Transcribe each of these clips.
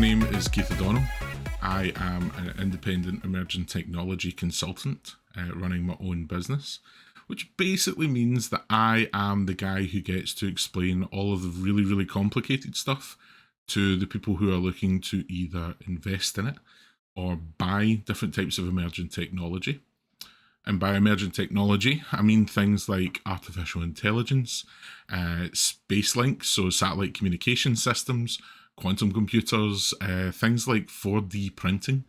name is Keith O'Donnell. I am an independent emerging technology consultant running my own business, which basically means that I am the guy who gets to explain all of the really, really complicated stuff to the people who are looking to either invest in it or buy different types of emerging technology. And by emerging technology, I mean things like artificial intelligence, space links, so satellite communication systems, quantum computers, things like 4D printing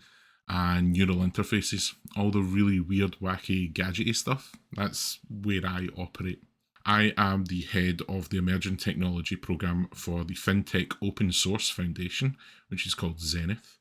and neural interfaces, all the really weird, wacky, gadgety stuff. That's where I operate. I am the head of the Emerging Technology Programme for the FinTech Open Source Foundation, which is called Zenith.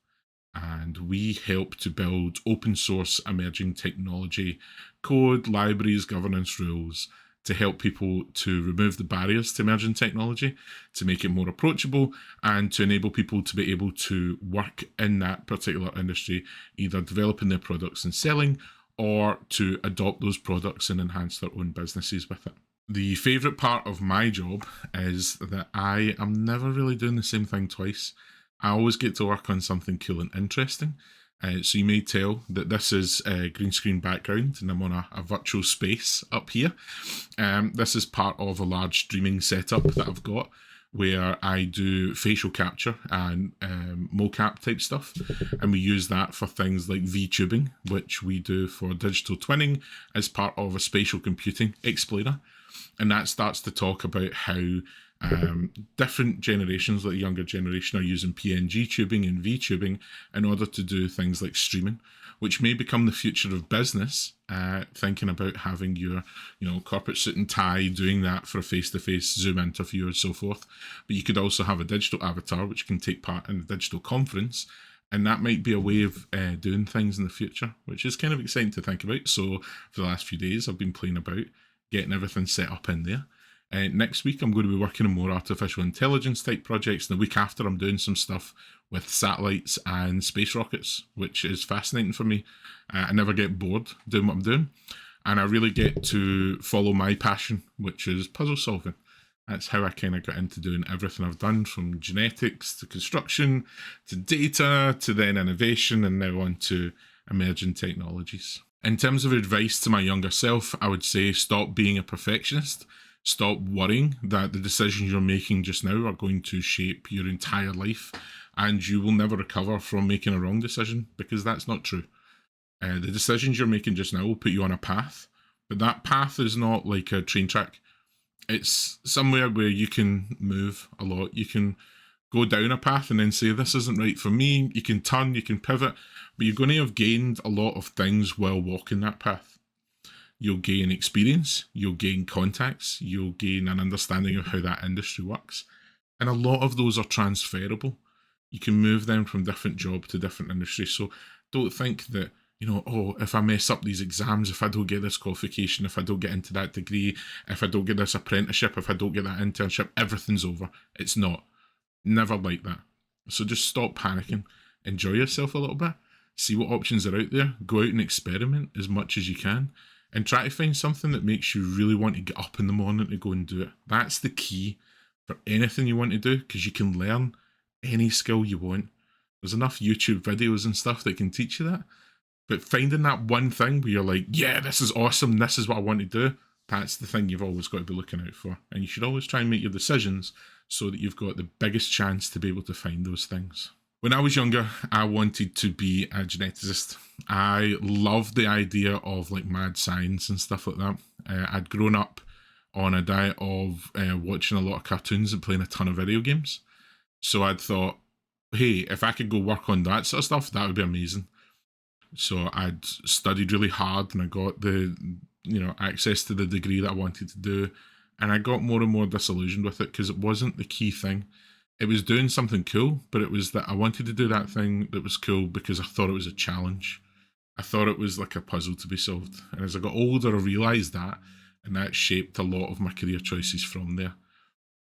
And we help to build open source emerging technology code, libraries, governance rules to help people to remove the barriers to emerging technology, to make it more approachable, and to enable people to be able to work in that particular industry, either developing their products and selling, or to adopt those products and enhance their own businesses with it. The favourite part of my job is that I am never really doing the same thing twice. I always get to work on something cool and interesting. So you may tell that this is a green screen background and I'm on a virtual space up here. This is part of a large streaming setup that I've got where I do facial capture and mocap type stuff. And we use that for things like VTubing, which we do for digital twinning as part of a spatial computing explainer. And that starts to talk about how different generations, like the younger generation, are using PNG tubing and VTubing in order to do things like streaming, which may become the future of business, thinking about having your corporate suit and tie, doing that for a face-to-face Zoom interview and so forth. But you could also have a digital avatar which can take part in a digital conference, and that might be a way of doing things in the future, which is kind of exciting to think about. So for the last few days I've been playing about getting everything set up in there. Next week, I'm going to be working on more artificial intelligence type projects. And the week after, I'm doing some stuff with satellites and space rockets, which is fascinating for me. I never get bored doing what I'm doing. And I really get to follow my passion, which is puzzle solving. That's how I kind of got into doing everything I've done, from genetics to construction to data to then innovation and now on to emerging technologies. In terms of advice to my younger self, I would say stop being a perfectionist. Stop worrying that the decisions you're making just now are going to shape your entire life and you will never recover from making a wrong decision, because that's not true. The decisions you're making just now will put you on a path, but that path is not like a train track. It's somewhere where you can move a lot. You can go down a path and then say, this isn't right for me. You can turn, you can pivot, but you're going to have gained a lot of things while walking that path. You'll gain experience, you'll gain contacts, you'll gain an understanding of how that industry works. And a lot of those are transferable. You can move them from different job to different industry. So don't think that, if I mess up these exams, if I don't get this qualification, if I don't get into that degree, if I don't get this apprenticeship, if I don't get that internship, everything's over. It's not. Never like that. So just stop panicking. Enjoy yourself a little bit. See what options are out there. Go out and experiment as much as you can. And try to find something that makes you really want to get up in the morning to go and do it. That's the key for anything you want to do, because you can learn any skill you want. There's enough YouTube videos and stuff that can teach you that. But finding that one thing where you're like, yeah, this is awesome, this is what I want to do, that's the thing you've always got to be looking out for. And you should always try and make your decisions so that you've got the biggest chance to be able to find those things. When I was younger, I wanted to be a geneticist. I loved the idea of like mad science and stuff like that. I'd grown up on a diet of watching a lot of cartoons and playing a ton of video games. So I'd thought, hey, if I could go work on that sort of stuff, that would be amazing. So I'd studied really hard and I got the access to the degree that I wanted to do. And I got more and more disillusioned with it because it wasn't the key thing. It was doing something cool, but it was that I wanted to do that thing that was cool because I thought it was a challenge. I thought it was like a puzzle to be solved. And as I got older, I realised that, and that shaped a lot of my career choices from there.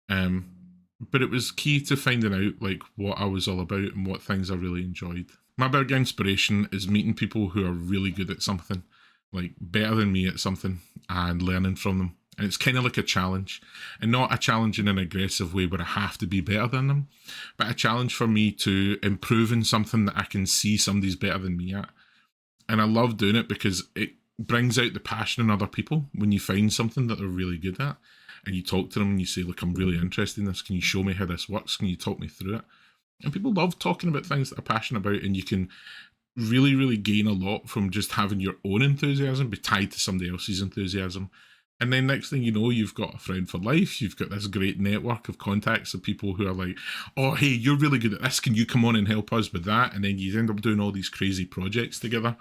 But it was key to finding out like what I was all about and what things I really enjoyed. My big inspiration is meeting people who are really good at something, like better than me at something, and learning from them And it's kind of like a challenge, and not a challenge in an aggressive way where I have to be better than them, but a challenge for me to improve in something that I can see somebody's better than me at. And I love doing it because it brings out the passion in other people when you find something that they're really good at and you talk to them and you say, look, I'm really interested in this. Can you show me how this works? Can you talk me through it? And people love talking about things that they're passionate about, and you can really, really gain a lot from just having your own enthusiasm be tied to somebody else's enthusiasm. And then next thing you know, you've got a friend for life. You've got this great network of contacts of people who are like, oh, hey, you're really good at this. Can you come on and help us with that? And then you end up doing all these crazy projects together.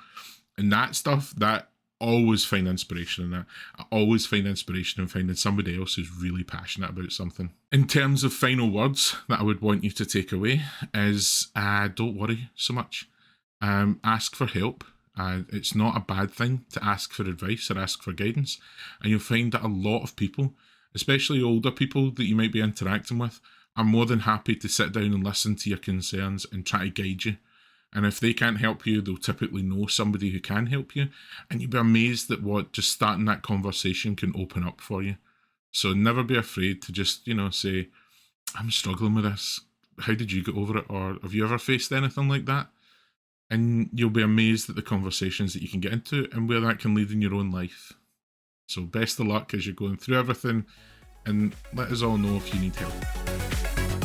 And that stuff, that always find inspiration in that. I always find inspiration in finding somebody else who's really passionate about something. In terms of final words that I would want you to take away is don't worry so much. Ask for help. It's not a bad thing to ask for advice or ask for guidance. And you'll find that a lot of people, especially older people that you might be interacting with, are more than happy to sit down and listen to your concerns and try to guide you. And if they can't help you, they'll typically know somebody who can help you. And you'll be amazed at what just starting that conversation can open up for you. So never be afraid to just, say, I'm struggling with this. How did you get over it? Or have you ever faced anything like that? And you'll be amazed at the conversations that you can get into and where that can lead in your own life. So best of luck as you're going through everything, and let us all know if you need help.